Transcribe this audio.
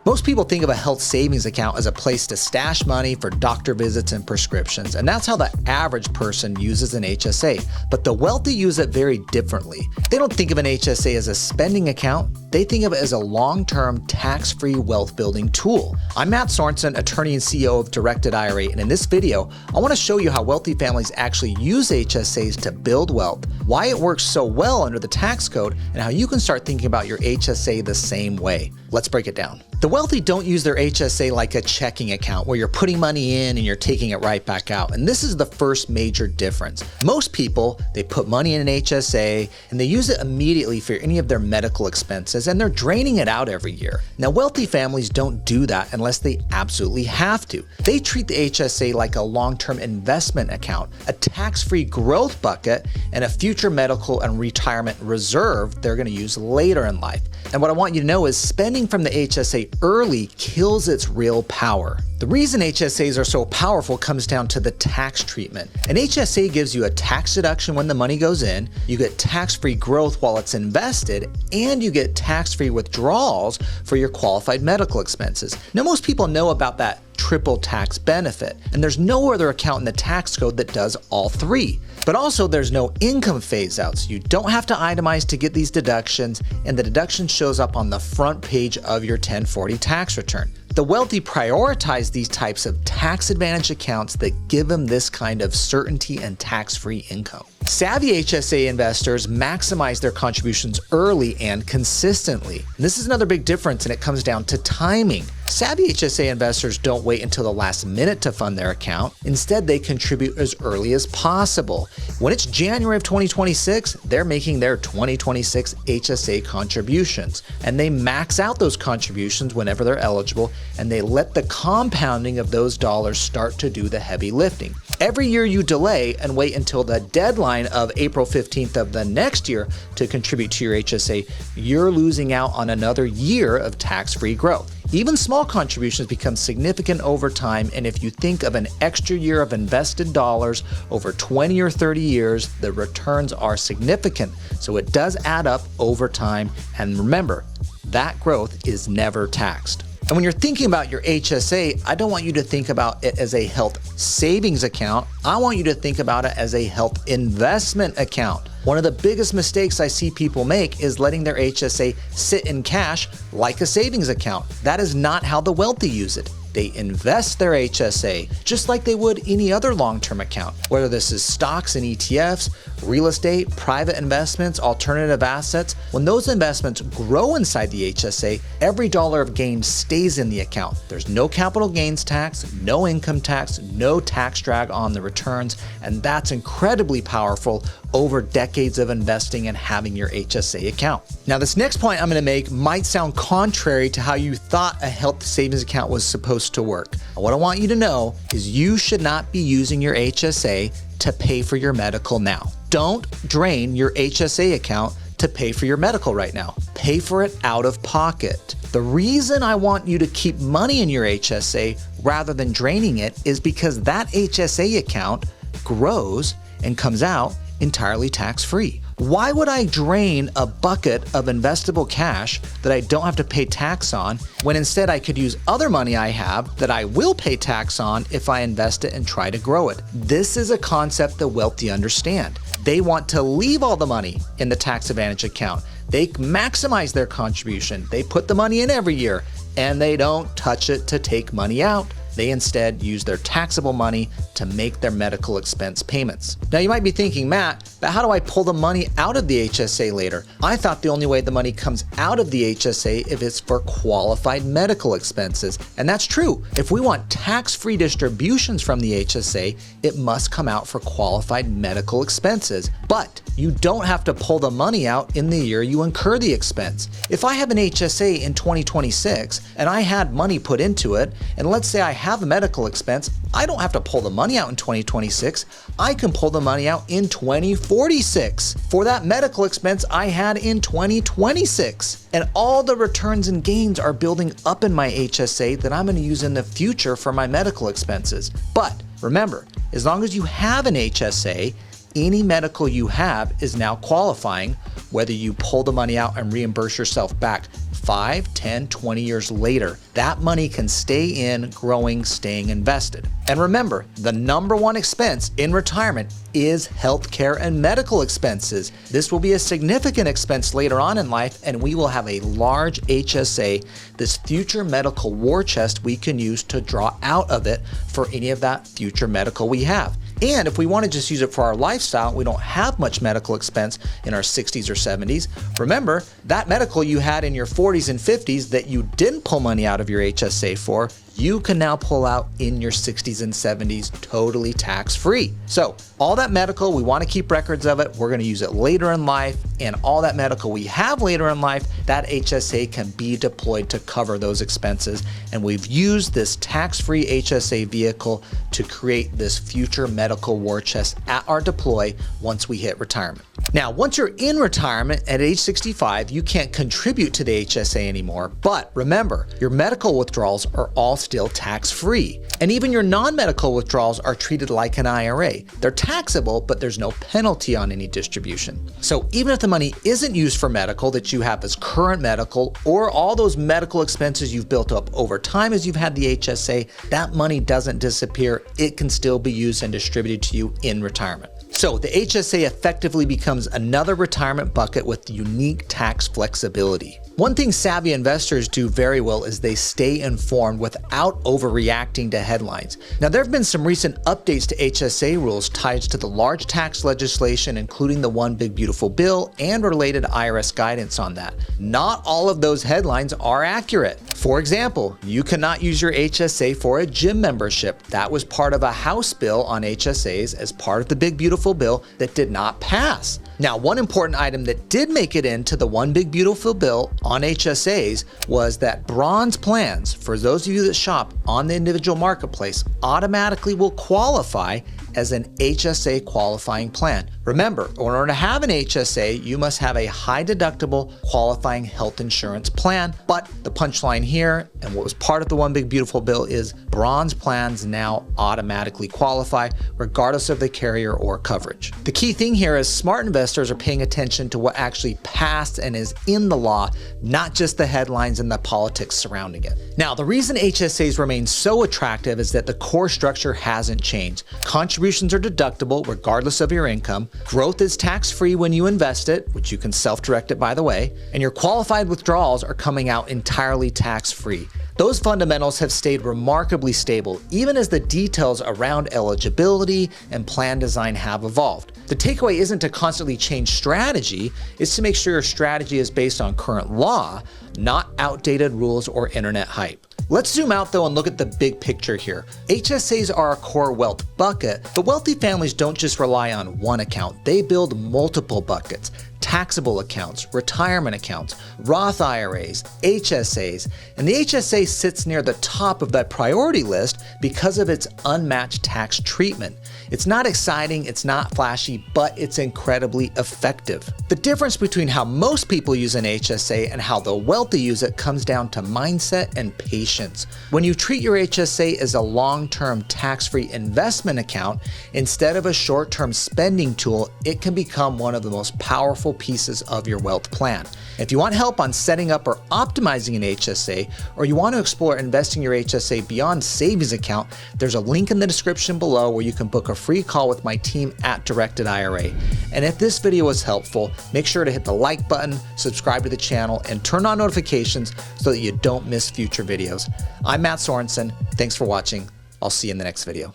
Most people think of a health savings account as a place to stash money for doctor visits and prescriptions, and that's how the average person uses an HSA. But the wealthy use it very differently. They don't think of an HSA as a spending account. They think of it as a long-term, tax-free wealth-building tool. I'm Matt Sorensen, attorney and CEO of Directed IRA, and in this video, I want to show you how wealthy families actually use HSAs to build wealth, why it works so well under the tax code, and how you can start thinking about your HSA the same way. Let's break it down. The wealthy don't use their HSA like a checking account where you're putting money in and you're taking it right back out. And this is the first major difference. Most people, they put money in an HSA and they use it immediately for any of their medical expenses, and they're draining it out every year. Now, wealthy families don't do that unless they absolutely have to. They treat the HSA like a long-term investment account, a tax-free growth bucket, and a future medical and retirement reserve they're going to use later in life. And what I want you to know is spending from the HSA early kills its real power. The reason HSAs are so powerful comes down to the tax treatment. An HSA gives you a tax deduction when the money goes in, you get tax-free growth while it's invested, and you get tax-free withdrawals for your qualified medical expenses. Now, most people know about that triple tax benefit, and there's no other account in the tax code that does all three. But also there's no income phase outs. You don't have to itemize to get these deductions, and the deduction shows up on the front page of your 1040 tax return. The wealthy prioritize these types of tax advantage accounts that give them this kind of certainty and tax-free income. Savvy HSA investors maximize their contributions early and consistently. And this is another big difference, and it comes down to timing. Savvy HSA investors don't wait until the last minute to fund their account. Instead, they contribute as early as possible. When it's January of 2026, they're making their 2026 HSA contributions, and they max out those contributions whenever they're eligible, and they let the compounding of those dollars start to do the heavy lifting. Every year you delay and wait until the deadline of April 15th of the next year to contribute to your HSA, you're losing out on another year of tax-free growth. Even small contributions become significant over time, and if you think of an extra year of invested dollars over 20 or 30 years, the returns are significant. So it does add up over time, and remember, that growth is never taxed. And when you're thinking about your HSA, I don't want you to think about it as a health savings account. I want you to think about it as a health investment account. One of the biggest mistakes I see people make is letting their HSA sit in cash like a savings account. That is not how the wealthy use it. They invest their HSA just like they would any other long-term account, whether this is stocks and ETFs, real estate, private investments, alternative assets. When those investments grow inside the HSA, every dollar of gain stays in the account. There's no capital gains tax, no income tax, no tax drag on the returns, and that's incredibly powerful over decades of investing and having your HSA account. Now, this next point I'm going to make might sound contrary to how you thought a health savings account was supposed to work. What I want you to know is you should not be using your HSA to pay for your medical now. Don't drain your HSA account to pay for your medical right now. Pay for it out of pocket. The reason I want you to keep money in your HSA rather than draining it is because that HSA account grows and comes out entirely tax-free. Why would I drain a bucket of investable cash that I don't have to pay tax on when instead I could use other money I have that I will pay tax on if I invest it and try to grow it? This is a concept the wealthy understand. They want to leave all the money in the tax advantage account. They maximize their contribution. They put the money in every year and they don't touch it to take money out. They instead use their taxable money to make their medical expense payments. Now you might be thinking, Matt, but how do I pull the money out of the HSA later? I thought the only way the money comes out of the HSA if it's for qualified medical expenses. And that's true. If we want tax-free distributions from the HSA, it must come out for qualified medical expenses. But you don't have to pull the money out in the year you incur the expense. If I have an HSA in 2026 and I had money put into it, and let's say I have a medical expense, I don't have to pull the money out in 2026. I can pull the money out in 2046 for that medical expense I had in 2026. And all the returns and gains are building up in my HSA that I'm going to use in the future for my medical expenses. But remember, as long as you have an HSA, any medical you have is now qualifying, whether you pull the money out and reimburse yourself back 5, 10, 20 years later. That money can stay in, growing, staying invested. And remember, the number one expense in retirement is healthcare and medical expenses. This will be a significant expense later on in life, and we will have a large HSA, this future medical war chest we can use to draw out of it for any of that future medical we have. And if we want to just use it for our lifestyle, we don't have much medical expense in our 60s or 70s. Remember, that medical you had in your 40s and 50s that you didn't pull money out of your HSA for, you can now pull out in your 60s and 70s totally tax-free. So all that medical, we want to keep records of it. We're going to use it later in life, and all that medical we have later in life, that HSA can be deployed to cover those expenses. And we've used this tax-free HSA vehicle to create this future medical war chest at our deploy once we hit retirement. Now, once you're in retirement at age 65, you can't contribute to the HSA anymore. But remember, your medical withdrawals are all still tax-free. And even your non-medical withdrawals are treated like an IRA. They're taxable, but there's no penalty on any distribution. So even if the money isn't used for medical that you have as current medical, or all those medical expenses you've built up over time as you've had the HSA, that money doesn't disappear. It can still be used and distributed to you in retirement. So the HSA effectively becomes another retirement bucket with unique tax flexibility. One thing savvy investors do very well is they stay informed without overreacting to headlines. Now, there have been some recent updates to HSA rules tied to the large tax legislation, including the One Big Beautiful Bill and related IRS guidance on that. Not all of those headlines are accurate. For example, you cannot use your HSA for a gym membership. That was part of a House bill on HSAs as part of the Big Beautiful Bill that did not pass. Now, one important item that did make it into the One Big Beautiful Bill on HSAs was that bronze plans, for those of you that shop on the individual marketplace, automatically will qualify as an HSA qualifying plan. Remember, in order to have an HSA, you must have a high deductible qualifying health insurance plan. But the punchline here, and what was part of the One Big Beautiful Bill, is bronze plans now automatically qualify regardless of the carrier or coverage. The key thing here is smart investors are paying attention to what actually passed and is in the law, not just the headlines and the politics surrounding it. Now, the reason HSAs remain so attractive is that the core structure hasn't changed. Contributions are deductible regardless of your income. Growth is tax-free when you invest it, which you can self-direct it by the way, and your qualified withdrawals are coming out entirely tax-free. Those fundamentals have stayed remarkably stable, even as the details around eligibility and plan design have evolved. The takeaway isn't to constantly change strategy, it's to make sure your strategy is based on current law, not outdated rules or internet hype. Let's zoom out though and look at the big picture here. HSAs are a core wealth bucket, but wealthy families don't just rely on one account. They build multiple buckets. Taxable accounts, retirement accounts, Roth IRAs, HSAs, and the HSA sits near the top of that priority list because of its unmatched tax treatment. It's not exciting, it's not flashy, but it's incredibly effective. The difference between how most people use an HSA and how the wealthy use it comes down to mindset and patience. When you treat your HSA as a long-term tax-free investment account instead of a short-term spending tool, it can become one of the most powerful pieces of your wealth plan. If you want help on setting up or optimizing an HSA, or you want to explore investing your HSA beyond savings account, there's a link in the description below where you can book a free call with my team at Directed IRA. And if this video was helpful, make sure to hit the like button, subscribe to the channel, and turn on notifications so that you don't miss future videos. I'm Matt Sorensen. Thanks for watching. I'll see you in the next video.